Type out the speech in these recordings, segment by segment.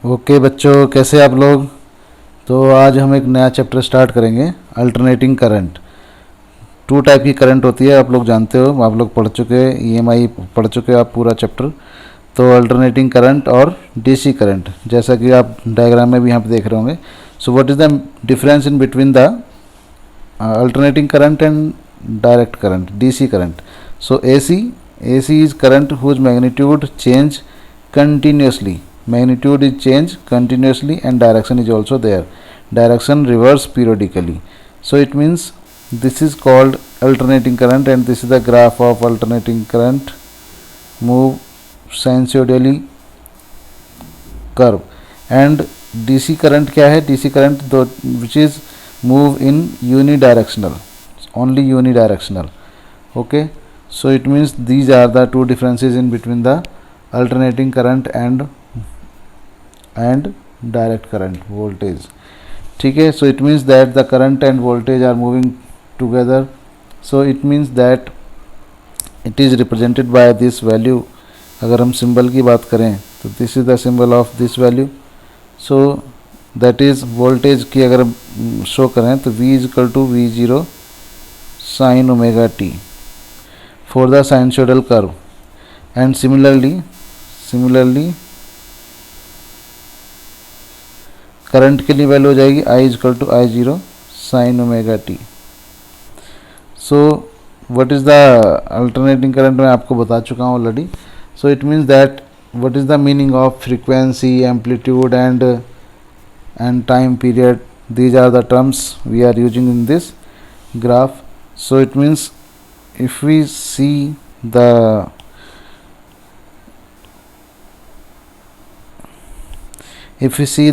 Okay बच्चों, कैसे आप लोग। तो आज हम एक नया चैप्टर स्टार्ट करेंगे, अल्टरनेटिंग करंट। टू टाइप की करंट होती है, आप लोग जानते हो, आप लोग पढ़ चुके हैं, ईएमआई पढ़ चुके हो आप पूरा चैप्टर। तो अल्टरनेटिंग करंट और डीसी करंट, जैसा कि आप डायग्राम में भी यहाँ पे देख रहे होंगे। सो what is the difference in between the alternating current and direct current, DC current. So AC is current whose magnitude change continuously. Magnitude is change continuously and direction is also there. Direction reverse periodically. So it means this is called alternating current, and this is the graph of alternating current move sinusoidally curve. And DC current क्या है? DC current which is move in unidirectional, only unidirectional. Okay, so it means these are the two differences in between the alternating current and direct current voltage. ठीक है, so it means that the current and voltage are moving together. So it means that it is represented by this value. अगर हम symbol की बात करें तो this is the symbol of this value. So that is voltage की अगर show करें तो V is equal to V0 sine omega t for the sinusoidal curve. And similarly current के लिए वैल्यू हो जाएगी I is equal to I0 sine omega t. So what is the alternating current मैं आपको बता चुका हूँ already. So it means that what is the meaning of frequency, amplitude and time period. These are the terms we are using in this graph. So it means if we see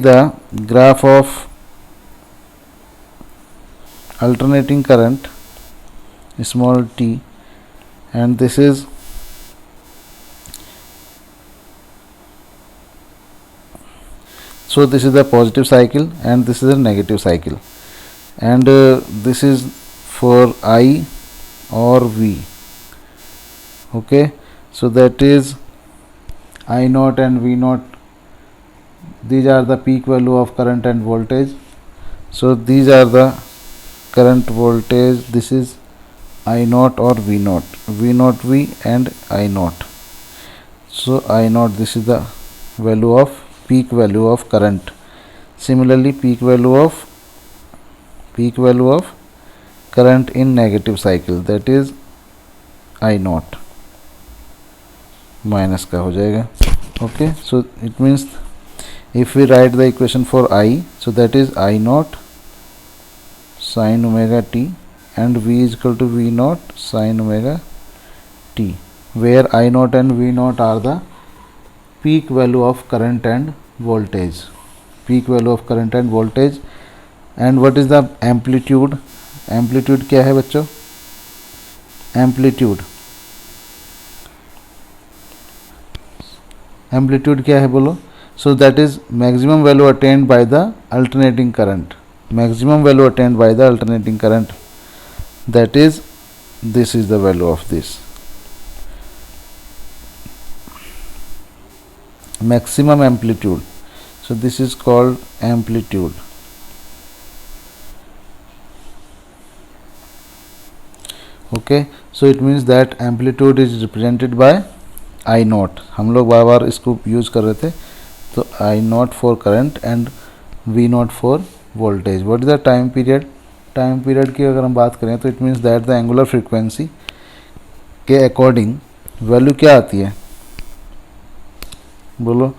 the graph of alternating current small t, and this is so this is the positive cycle and this is a negative cycle, and this is for I or V. Okay, so that is I naught and V naught. These are the peak value of current and voltage. So these are the current, voltage. This is I naught or V naught, V naught V and I naught. So I naught, this is the peak value of current. Similarly, peak value of current in negative cycle, that is I naught minus का हो जाएगा. Okay, so it means if we write the equation for I, so that is I naught sin omega t and V is equal to V naught sin omega t, where I naught and V naught are the peak value of current and voltage. And what is the amplitude? Amplitude क्या है बच्चों? amplitude क्या है बोलो? So that is maximum value attained by the alternating current. That is, this is the value of this maximum amplitude. So this is called amplitude. Okay, so it means that amplitude is represented by I naught. हम लोग बार बार इसको use कर रहे थे. तो I naught for current and V naught for voltage. What is the time period? Time period की अगर हम बात करें तो it means that the angular frequency के अकॉर्डिंग वैल्यू क्या आती है बोलो?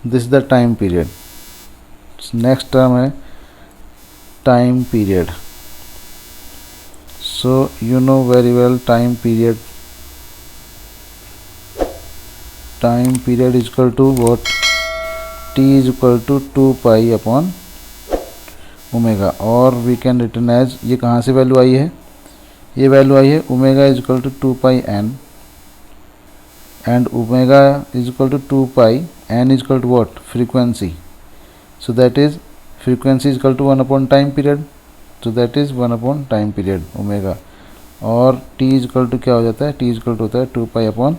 This the time period. Next term है time period. So you know very well time period. Time period is equal to what? T is equal to 2 pi upon omega, और we can written as, ये कहाँ से value आई है? ये value आई है omega is equal to 2 pi n, and omega is equal to 2 pi, n is equal to what? Frequency. So that is frequency is equal to 1 upon time period. So that is 1 upon time period omega. और t is equal to क्या हो जाता है? t is equal to होता है 2 pi upon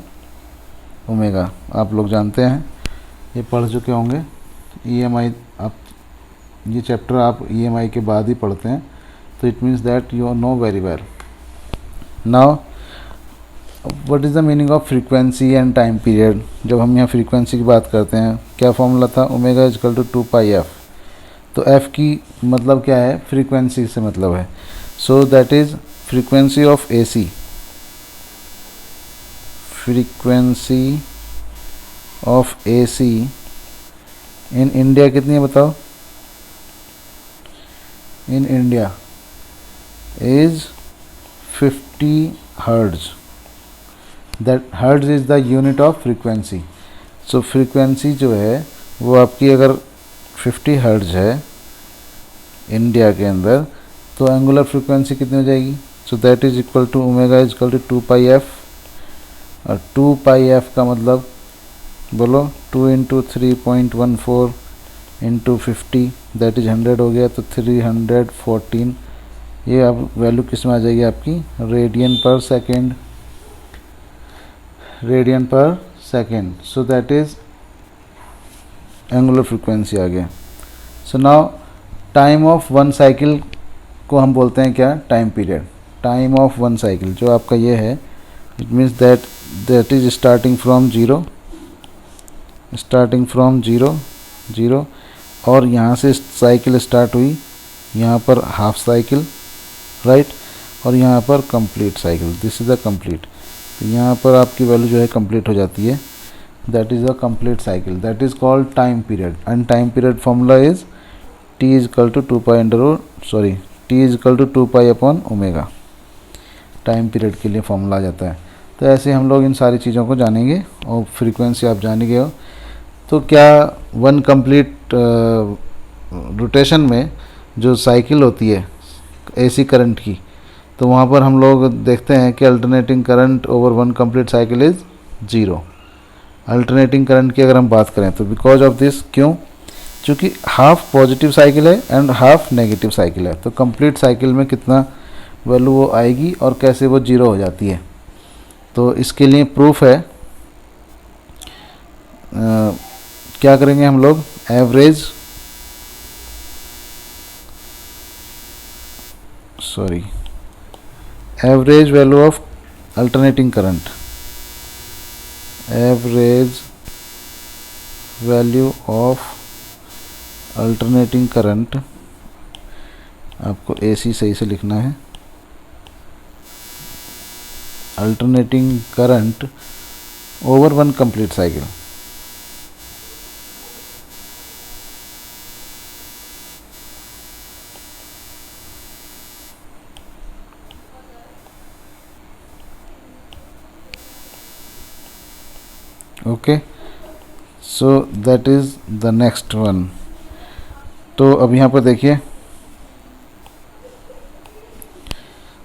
omega. आप लोग जानते हैं, ये पढ़ चुके होंगे. EMI आप ये चैप्टर आप EMI के बाद ही पढ़ते हैं, तो it means that you know very well. Now what is the meaning of frequency and time period. जब हम यहाँ फ्रीक्वेंसी की बात करते हैं, क्या फॉर्मूला था, ओमेगा इजकल टू 2πf। तो f की मतलब क्या है, फ्रीक्वेंसी से मतलब है। So that is frequency of AC, frequency of AC in India कितनी है बताओ, in India is 50 hertz. That hertz is the unit of frequency. So frequency जो है वो आपकी अगर 50 हर्ट्ज है इंडिया के अंदर, तो एंगुलर फ्रीक्वेंसी कितनी हो जाएगी, so that is equal to omega is equal to 2πf। और 2πf का मतलब बोलो 2 इंटू 3.14 इंटू 50 दैट इज़ 100 हो गया, तो 314। ये अब वैल्यू किस में आ जाएगी आपकी, रेडियन पर सेकेंड, रेडियन पर second. So that is angular frequency आ गया। So now time of one cycle को हम बोलते हैं क्या, time period. Time of one cycle जो आपका ये है, it means that is starting from zero, starting from zero, और यहाँ से साइकिल स्टार्ट हुई, यहाँ पर हाफ साइकिल राइट, और यहाँ पर complete cycle, this is the complete. तो यहाँ पर आपकी वैल्यू जो है कंप्लीट हो जाती है, that is the complete cycle, that is called time period. And time period formula is T is equal to 2π upon omega. Time period के लिए फॉर्मूला आ जाता है। तो ऐसे हम लोग इन सारी चीज़ों को जानेंगे, और फ्रीक्वेंसी आप जान गए हो। तो क्या वन कंप्लीट रोटेशन में जो साइकिल होती है AC करंट की, तो वहाँ पर हम लोग देखते हैं कि alternating current over one complete cycle is 0। Alternating current की अगर हम बात करें तो बिकॉज ऑफ दिस, क्यों, क्योंकि हाफ पॉजिटिव साइकिल है एंड हाफ नेगेटिव साइकिल है, तो कंप्लीट साइकिल में कितना वैल्यू वो आएगी और कैसे वो 0 हो जाती है। तो इसके लिए प्रूफ है, क्या करेंगे हम लोग, average value of alternating current, average value of alternating current, आपको AC सही से लिखना है, alternating current over one complete cycle. Okay, so that is the next one. तो अब यहाँ पर देखिए,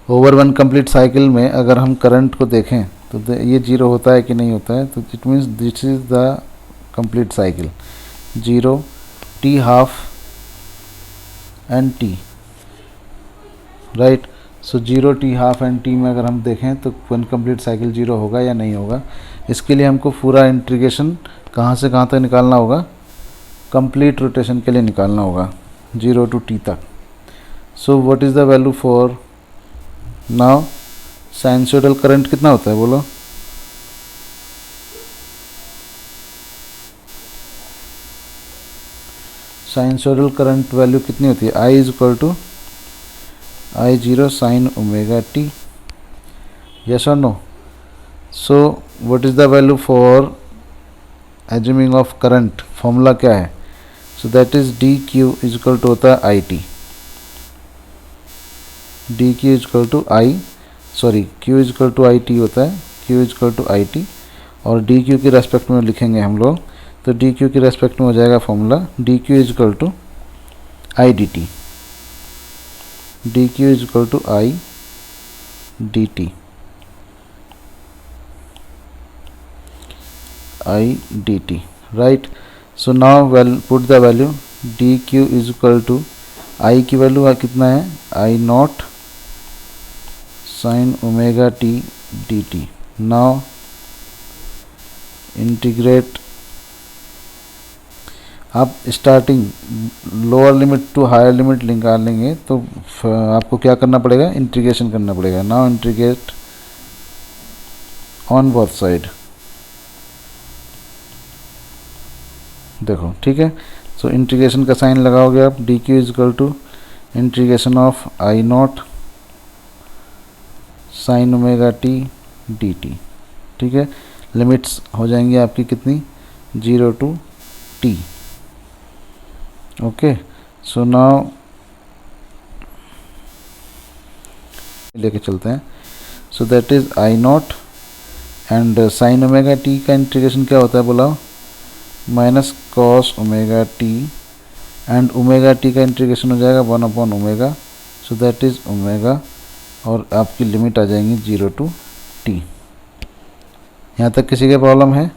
ओवर वन कंप्लीट साइकिल में अगर हम करंट को देखें तो ये 0 होता है कि नहीं होता है, तो it means this is the complete cycle, 0, T half and T right. So 0, T half and T में अगर हम देखें तो वन कंप्लीट साइकिल 0 होगा या नहीं होगा। इसके लिए हमको पूरा इंटीग्रेशन कहाँ से कहाँ तक निकालना होगा, कंप्लीट रोटेशन के लिए निकालना होगा, 0 to T तक। सो what is the value for now, sinusoidal current कितना होता है बोलो, साइनसोइडल करंट वैल्यू कितनी होती है, I is equal to I0 sine omega t, yes और no. So what is the value for assuming of current, formula क्या है, so that is dq is equal to होता है IT, dq is equal to q is equal to IT होता है, q is equal to IT, और dq के respect में लिखेंगे हम लोग, तो dq के रेस्पेक्ट में हो जाएगा formula dq is equal to I dt, dq is equal to I dt, I dt right. So now put the value dq is equal to I की वैल्यू कितना है, I0 sine omega t dt। Now integrate आप starting lower limit to higher limit निकालेंगे तो आपको क्या करना पड़ेगा, इंटीग्रेशन करना पड़ेगा। Now integrate on both side, देखो ठीक है। सो इंटीग्रेशन का साइन लगाओगे आप, D Q is equal to integration of I naught sine omega T D T, ठीक है। लिमिट्स हो जाएंगी आपकी कितनी, 0 to T. Okay, so now लेके चलते हैं। So that is I naught and sine omega T का इंटीग्रेशन क्या होता है बोला, minus cos omega T, and omega T का इंटीग्रेशन हो जाएगा 1 upon omega, so that is omega, और आपकी लिमिट आ जाएंगी 0 टू टी। यहाँ तक किसी के प्रॉब्लम है?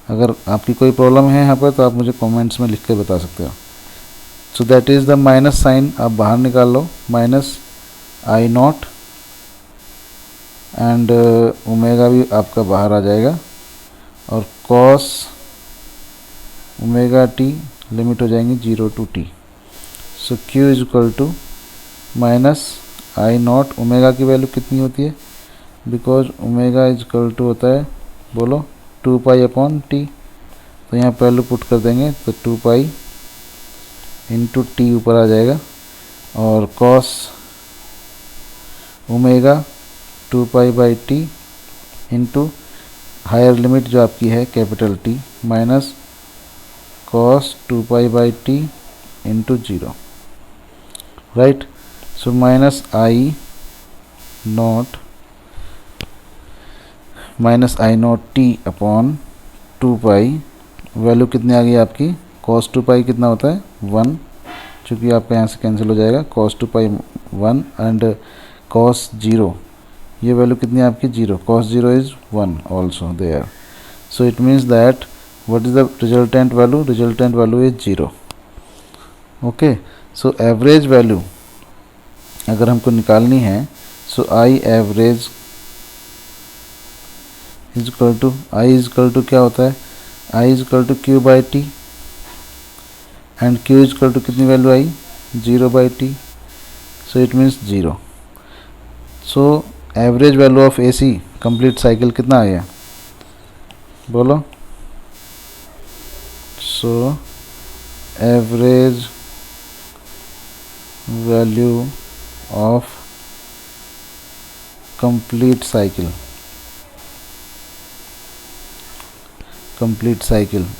अगर आपकी कोई प्रॉब्लम है यहाँ पर तो आप मुझे कमेंट्स में लिख कर बता सकते हो। So that is the minus sign आप बाहर निकाल लो, minus I naught and omega भी आपका बाहर आ जाएगा, और कॉस ओमेगा टी लिमिट हो जाएंगी 0 to T. So Q is equal to minus I naught, omega की वैल्यू कितनी होती है, because omega is equal to होता है बोलो 2 पाई अपॉन टी, तो यहाँ वैल्यू पुट कर देंगे तो 2 पाई इंटू टी ऊपर आ जाएगा, और cos omega 2 pi by T into higher limit जो आपकी है capital T, minus cos 2 pi by T into 0, right. So minus I naught T upon 2 pi, value कितनी आ गई आपकी, कॉस 2 पाई कितना होता है 1, चूँकि आपका यहाँ से कैंसिल हो जाएगा, कॉस 2 पाई 1 एंड कॉस 0, ये वैल्यू कितनी है आपकी 0, cos 0 is 1 also there. So it means that what is the resultant value is 0। Okay, so average value अगर हमको निकालनी है, so I average is equal to क्या होता है, I is equal to Q by T, and Q is equal to कितनी value I 0 by T, so it means 0। So average value of A C complete cycle कितना आ गया बोलो, so average value of complete cycle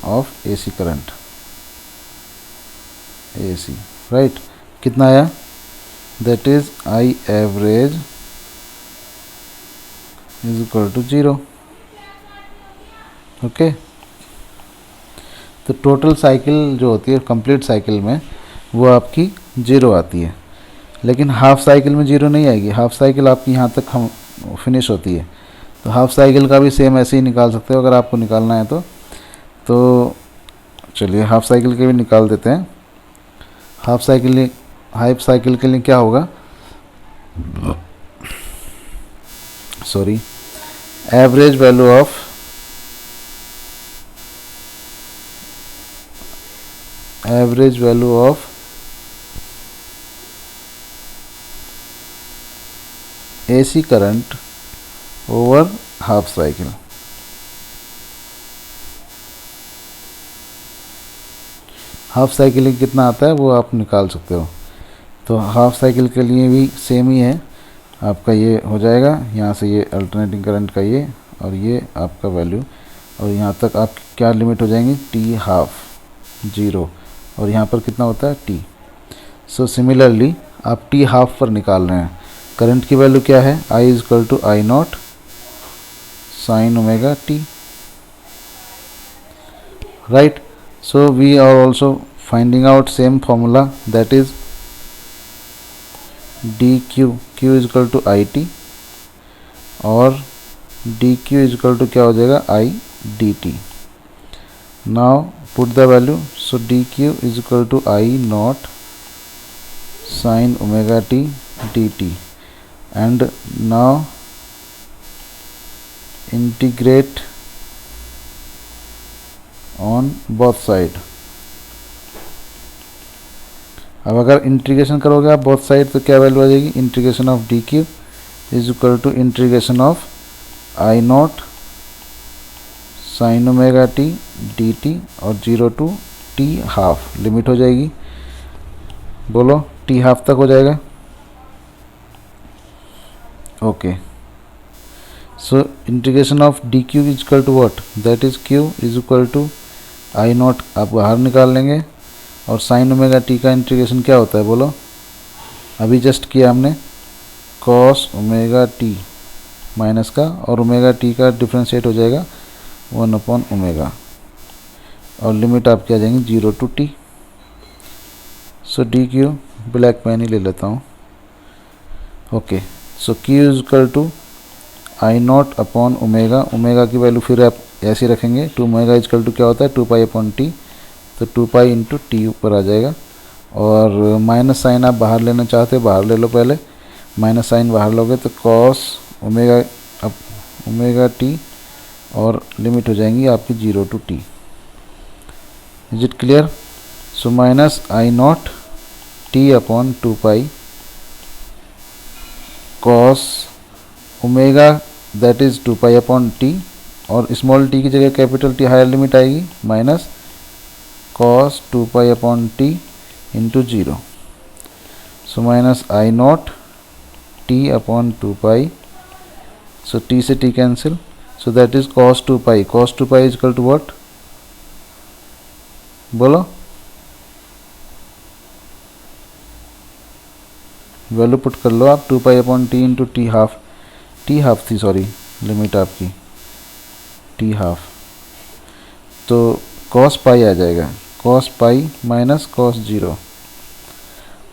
of AC current, AC, right, कितना आया, that is I average is equal to 0। Okay, तो total cycle जो होती है complete cycle में वो आपकी 0 आती है, लेकिन हाफ साइकिल में 0 नहीं आएगी। हाफ साइकिल आपकी यहाँ तक हम फिनिश होती है, तो हाफ साइकिल का भी सेम ऐसे ही निकाल सकते हो अगर आपको निकालना है तो चलिए हाफ साइकिल के भी निकाल देते हैं। हाफ साइकिल के लिए क्या होगा, sorry, average value of AC current over half cycle, half cycle में कितना आता है वो आप निकाल सकते हो। तो हाफ साइकिल के लिए भी सेम ही है, आपका ये हो जाएगा, यहाँ से ये अल्टरनेटिंग करंट का ये और ये आपका वैल्यू, और यहाँ तक आप क्या लिमिट हो जाएंगी टी हाफ 0, और यहाँ पर कितना होता है टी। सो सिमिलरली आप टी हाफ पर निकाल रहे हैं, करंट की वैल्यू क्या है, I is equal to I naught sine omega T, right. So we are also finding out same formula, that is D Q is equal to I T, और D Q is equal to क्या हो जाएगा I D T. Now put the value, so D Q is equal to I naught sine omega T D T, and now integrate on on both side. अब अगर integration करोगे आप both side तो क्या value आ जाएगी, integration of D Q is equal to integration of I naught sine omega T D T और 0 to T half limit हो जाएगी। बोलो टी हाफ तक हो जाएगा। Okay, so integration of D Q is equal to what, that is Q is equal to I naught, आप बाहर निकाल लेंगे। और साइन ओमेगा टी का इंटीग्रेशन क्या होता है बोलो, अभी जस्ट किया हमने, कॉस ओमेगा टी माइनस का, और ओमेगा टी का डिफ्रेंशिएट हो जाएगा 1 अपॉन ओमेगा, और लिमिट आपकी आ जाएंगी 0 to T. So D Q, black pen ही ले लेता हूँ। Okay, so Q is equal to I naught upon omega, omega की वैल्यू फिर आप ऐसे रखेंगे, 2 ओमेगा इज इक्वल टू क्या होता है 2 पाई अपॉन टी, तो 2 पाई इंटू टी ऊपर आ जाएगा। और माइनस साइन आप बाहर लेना चाहते हो बाहर ले लो, पहले माइनस साइन बाहर लोगे तो कॉस ओमेगा अब ओमेगा टी, और लिमिट हो जाएंगी आपकी 0 to T. Is it clear? So minus I naught T upon 2 pi cos omega that is 2 pi upon T, और स्मॉल टी की जगह कैपिटल टी हायर लिमिट आएगी, minus cos 2 pi upon T into 0। So minus I naught T upon 2 pi, so T से T cancel, so that is cos 2 pi, cos 2 pi is equal to what, बोलो value put कर लो आप, 2 pi upon T into T half थी sorry limit आपकी T half, तो cos pi आ जाएगा, cos pi minus cos 0,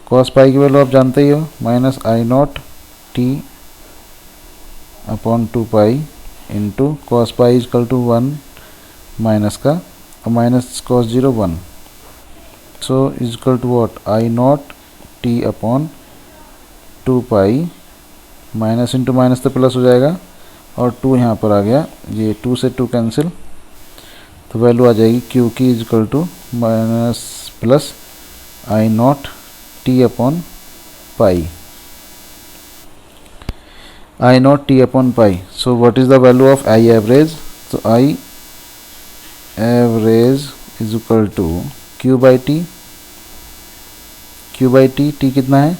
cos pi की वैल्यू आप जानते ही हो, minus I naught T upon 2 pi into cos pi is equal to 1 minus का, और minus cos 0 1, so is equal to what I naught T upon 2 pi, minus into minus तो plus हो जाएगा, और 2 यहाँ पर आ गया, ये 2 से 2 कैंसिल, तो वैल्यू आ जाएगी क्यू की is equal to minus plus I naught T upon pi, I naught t upon pi. So what is the value of I average? So I average is equal to q by t, q by t, t कितना है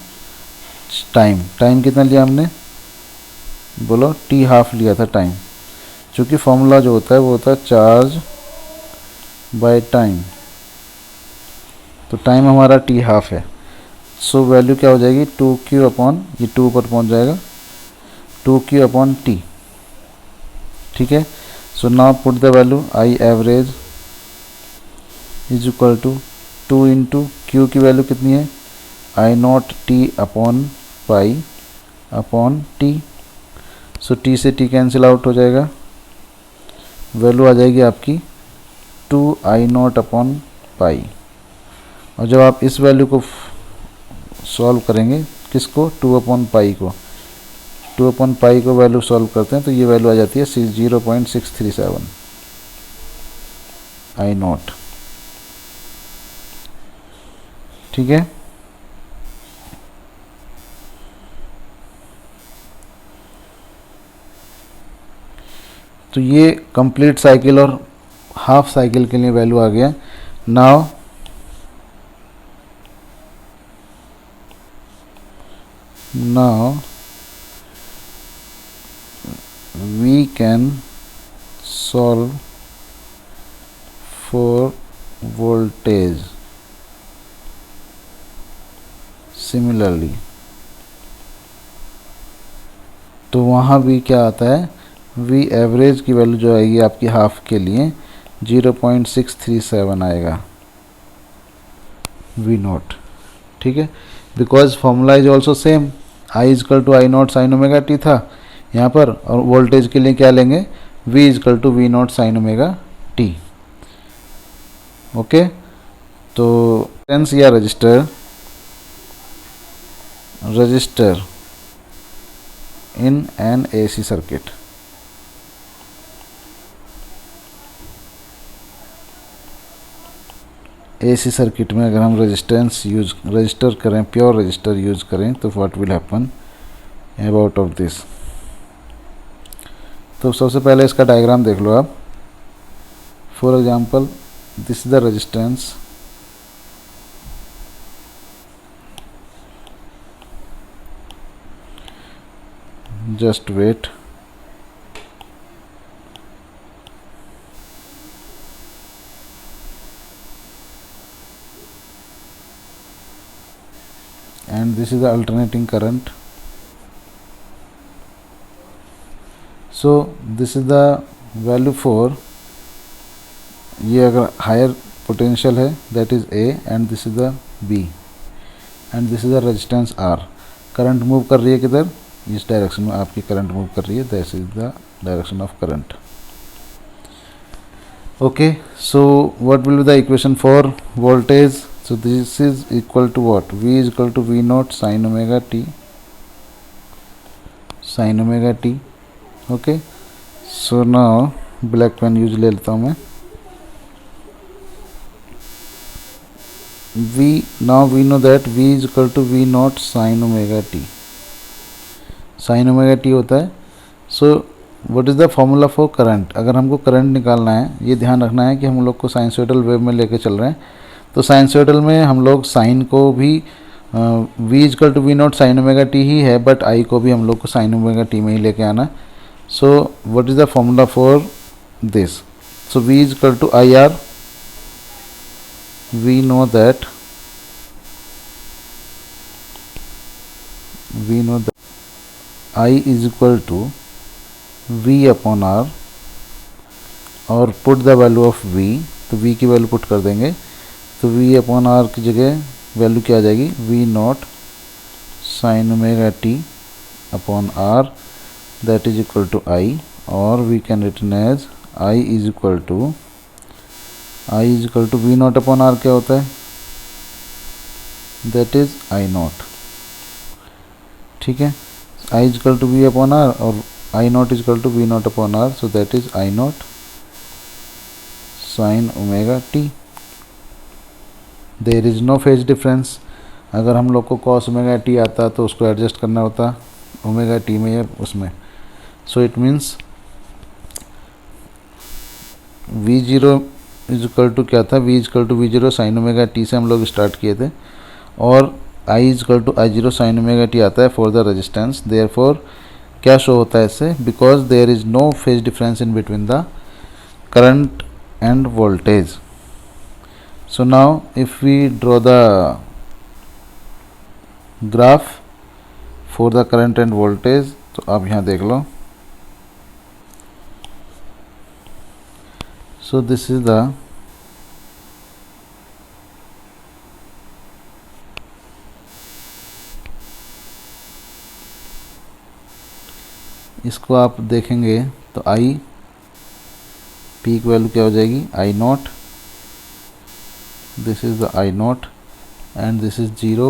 time, time कितना लिया हमने बोलो, t half लिया था time, चूँकि formula जो होता है वो होता है चार्ज बाय टाइम, तो टाइम हमारा t हाफ है। सो वैल्यू क्या हो जाएगी 2q अपॉन, ये 2 पर पहुंच जाएगा 2q अपॉन टी, ठीक है। So now put the value I average is equal to 2 into Q की वैल्यू कितनी है I naught T upon pi upon T, so T से टी कैंसिल आउट हो जाएगा, वैल्यू आ जाएगी आपकी 2 आई नॉट अपॉन पाई। और जब आप इस वैल्यू को सॉल्व करेंगे, किसको 2 अपॉन पाई को, 2 अपॉन पाई को वैल्यू सॉल्व करते हैं तो ये वैल्यू आ जाती है 0.637 आई नॉट, ठीक है। तो ये कंप्लीट साइकिल और हाफ साइकिल के लिए वैल्यू आ गया। Now we can solve for voltage similarly, तो वहाँ भी क्या आता है, वी एवरेज की वैल्यू जो आएगी आपकी हाफ के लिए 0.637 आएगा वी नॉट, ठीक है, because formula is also same, I is equal to I naught sine omega T था यहाँ पर, और वोल्टेज के लिए क्या लेंगे v is equal to V naught sine omega T. Okay, तो रेजिस्टेंस या register in an AC circuit, AC circuit में अगर हम रजिस्टर करें, प्योर रजिस्टर यूज़ करें, तो what will happen about of this. तो सबसे पहले इसका डायग्राम देख लो आप। For example this is the resistance, just wait। And this is the alternating current। so this is the value for, ये अगर हायर पोटेंशियल है that is A and this is the B and this is the resistance R। Current move कर रही है किधर, इस direction में आपकी करंट मूव कर रही है, that is the direction of current. Okay, so what will be the equation for voltage. so this is equal to what, V is equal to V naught sin omega t, sin omega t। okay, so now black pen use ले लेता हूँ मैं। now we know that V is equal to V naught sin omega t, sin omega t होता है। so what is the formula for current। अगर हमको current निकालना है, ये ध्यान रखना है कि हम लोग को साइनसोइडल वेव में लेके चल रहे हैं, तो साइनसोइडल में हम लोग साइन को भी V is equal to V naught sine omega T ही है, बट आई को भी हम लोग को साइन ओमेगा टी में ही लेके आना। So what is the formula for this. So V is equal to I R, we know that I is equal to V upon R, और put the value of V, तो V की वैल्यू put कर देंगे, तो V अपॉन R की जगह value क्या आ जाएगी, V naught sine omega T upon R that is equal to I, और we can written as I is equal to V naught upon R क्या होता है, दैट इज I नॉट। ठीक है, I is equal to V upon R और I naught is equal to V naught upon R, so that is I naught sine omega T. There is no phase difference. अगर हम लोग को cos omega T आता तो उसको adjust करना होता ओमेगा टी में या उसमें। So it means V zero is equal to क्या था, V is equal to V zero sine omega T से हम लोग स्टार्ट किए थे, और I is equal to I zero sine omega T आता है फॉर द रेजिस्टेंस। देयरफॉर क्या शो होता है इससे, because there is no phase difference in between the current and voltage। so now if we draw the graph for the current and voltage, तो आप यहाँ देख लो। so this is the इसको आप देखेंगे तो I पीक वैल्यू क्या हो जाएगी, I naught, this is the I naught and this is zero.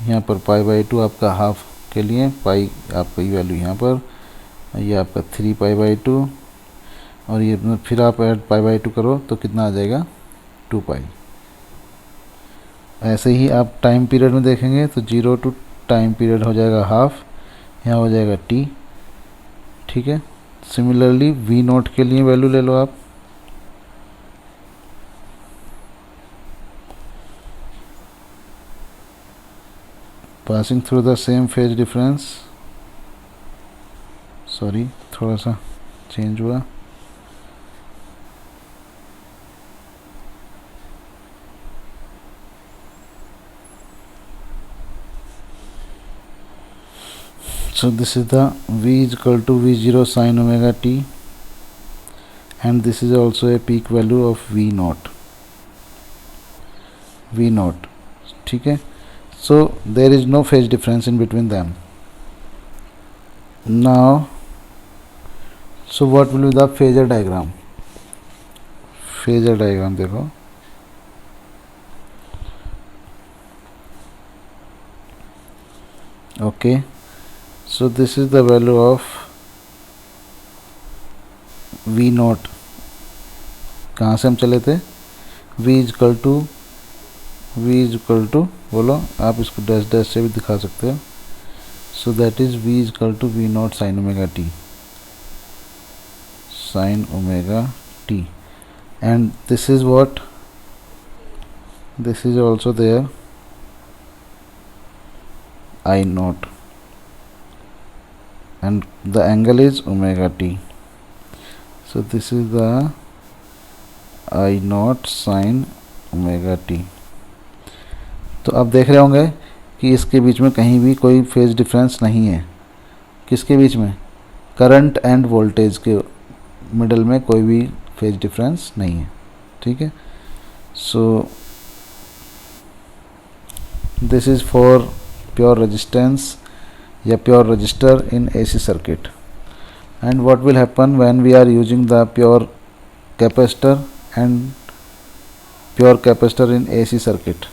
यहाँ पर पाई बाई टू आपका हाफ के लिए, पाई आपका ये वैल्यू यहाँ पर, ये आपका 3 पाई बाई टू, और ये फिर आप ऐड पाई बाई टू करो तो कितना आ जाएगा, 2 पाई। ऐसे ही आप टाइम पीरियड में देखेंगे तो 0 टू टाइम पीरियड हो जाएगा हाफ, यहाँ हो जाएगा टी। ठीक है, सिमिलरली वी नोट के लिए वैल्यू ले लो आप, passing through the same phase difference, sorry थोड़ा सा चेंज हुआ, so this is the V is equal to V0 sin omega t, and this is also a peak value of V naught। ठीक है, so there is no phase difference in between them। now so what will be the phasor diagram। phasor diagram देखो, okay, so this is the value of V not. कहाँ से हम चले थे, v is equal to बोलो, आप इसको dash dash से भी दिखा सकते हो। So that is v is equal to v naught sine omega T, sine omega T, and this is what, this is also there I naught, and the angle is omega t. So this is the I naught sin omega t. तो अब देख रहे होंगे कि इसके बीच में कहीं भी कोई फेज डिफरेंस नहीं है। किसके बीच में? करंट एंड वोल्टेज के मिडल में कोई भी फेज डिफरेंस नहीं है। ठीक है, so this is for pure resistance या pure resistor in AC circuit. And what will happen when we are using the pure capacitor and pure capacitor in AC circuit?